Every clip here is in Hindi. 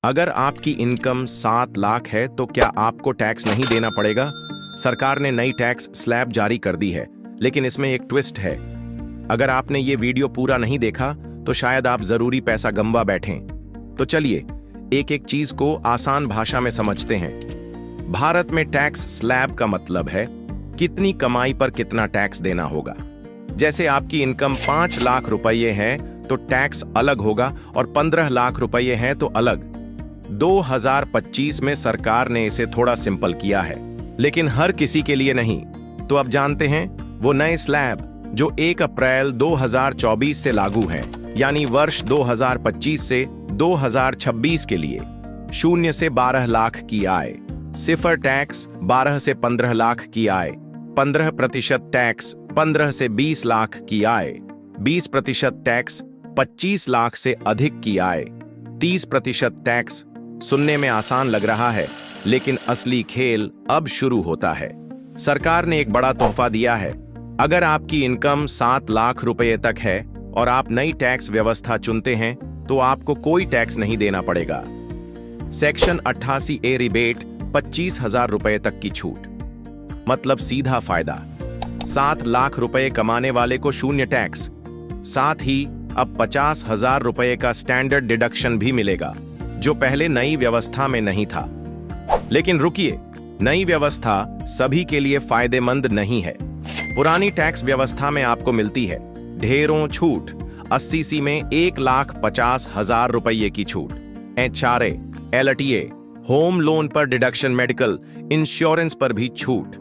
अगर आपकी इनकम 7 लाख है तो क्या आपको टैक्स नहीं देना पड़ेगा? सरकार ने नई टैक्स स्लैब जारी कर दी है, लेकिन इसमें एक ट्विस्ट है। अगर आपने ये वीडियो पूरा नहीं देखा तो शायद आप जरूरी पैसा गंवा बैठें। तो चलिए एक एक चीज को आसान भाषा में समझते हैं। भारत में टैक्स स्लैब का मतलब है कितनी कमाई पर कितना टैक्स देना होगा। जैसे आपकी इनकम 5 लाख रुपये है तो टैक्स अलग होगा, और 15 लाख रुपये हैं तो अलग। 2025 में सरकार ने इसे थोड़ा सिंपल किया है, लेकिन हर किसी के लिए नहीं। तो अब जानते हैं वो नए स्लैब जो 1 अप्रैल 2024 से लागू हैं, यानी वर्ष 2025 से 2026 के लिए। 0 से 12 लाख की आय, सिफर टैक्स 12 से 15 लाख की आय, 15% टैक्स 15 से 20 लाख की आय, 20% टैक्स 25 लाख से अधिक की आय, 30% टैक्स। सुनने में आसान लग रहा है, लेकिन असली खेल अब शुरू होता है। सरकार ने एक बड़ा तोहफा दिया है। अगर आपकी इनकम 7 लाख रुपए तक है और आप नई टैक्स व्यवस्था चुनते हैं तो आपको कोई टैक्स नहीं देना पड़ेगा। सेक्शन 88A रिबेट 25,000 रुपए तक की छूट, मतलब सीधा फायदा। 7 लाख रुपए कमाने वाले को 0 टैक्स। साथ ही अब 50,000 रुपए का स्टैंडर्ड डिडक्शन भी मिलेगा, जो पहले नई व्यवस्था में नहीं था। लेकिन रुकिए, नई व्यवस्था सभी के लिए फायदेमंद नहीं है। पुरानी टैक्स व्यवस्था में आपको मिलती है ढेरों छूट। 80C में 1,50,000 रुपये की छूट, HRA, LTA, होम लोन पर डिडक्शन, मेडिकल इंश्योरेंस पर भी छूट।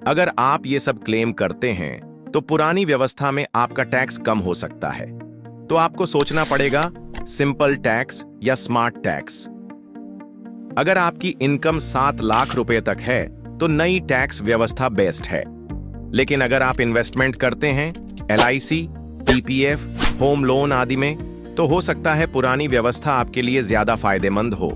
अगर आप ये सब क्लेम करते हैं तो पुरानी व्यवस्था में आपका टैक्स कम हो सकता है। तो आपको सोचना पड़ेगा सिंपल टैक्स या स्मार्ट टैक्स। अगर आपकी इनकम 7 लाख रुपए तक है तो नई टैक्स व्यवस्था बेस्ट है। लेकिन अगर आप इन्वेस्टमेंट करते हैं LIC, PPF, होम लोन आदि में, तो हो सकता है पुरानी व्यवस्था आपके लिए ज्यादा फायदेमंद हो।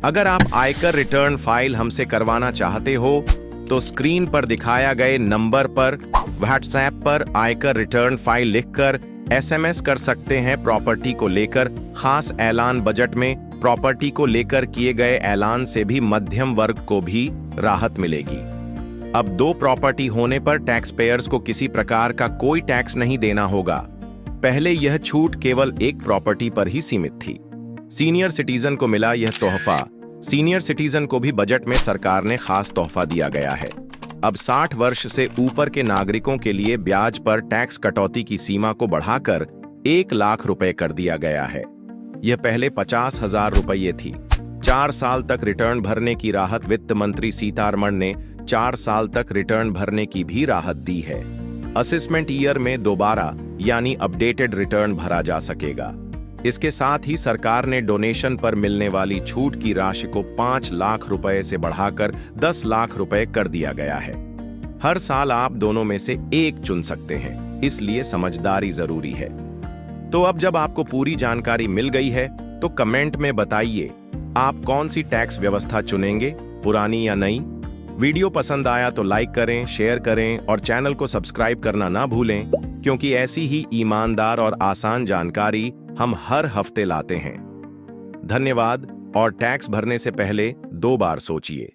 अगर आप आयकर रिटर्न फाइल हमसे करवाना चाहते हो तो स्क्रीन पर दिखाया गए नंबर पर व्हाट्सएप पर आयकर रिटर्न फाइल लिखकर SMS कर सकते हैं। प्रॉपर्टी को लेकर खास ऐलान, बजट में प्रॉपर्टी को लेकर किए गए ऐलान से भी मध्यम वर्ग को भी राहत मिलेगी। अब 2 प्रॉपर्टी होने पर टैक्स पेयर्स को किसी प्रकार का कोई टैक्स नहीं देना होगा। पहले यह छूट केवल एक प्रॉपर्टी पर ही सीमित थी। सीनियर सिटीजन को मिला यह तोहफा। सीनियर सिटीजन को भी बजट में सरकार ने खास तोहफा दिया गया है। अब 60 वर्ष से ऊपर के नागरिकों के लिए ब्याज पर टैक्स कटौती की सीमा को बढ़ाकर 1 लाख रुपए कर दिया गया है। यह पहले 50,000 रुपये थी। 4 साल तक रिटर्न भरने की राहत। वित्त मंत्री सीतारमण ने 4 साल तक रिटर्न भरने की भी राहत दी है। असेसमेंट ईयर में दोबारा यानी अपडेटेड रिटर्न भरा जा सकेगा। इसके साथ ही सरकार ने डोनेशन पर मिलने वाली छूट की राशि को 5 लाख रुपए से बढ़ाकर 10 लाख रुपए कर दिया गया है। हर साल आप दोनों में से एक चुन सकते हैं, इसलिए समझदारी जरूरी है। तो अब जब आपको पूरी जानकारी मिल गई है तो कमेंट में बताइए आप कौन सी टैक्स व्यवस्था चुनेंगे, पुरानी या नई। वीडियो पसंद आया तो लाइक करें, शेयर करें और चैनल को सब्सक्राइब करना ना भूलें, क्योंकि ऐसी ही ईमानदार और आसान जानकारी हम हर हफ्ते लाते हैं। धन्यवाद। और टैक्स भरने से पहले 2 बार सोचिए।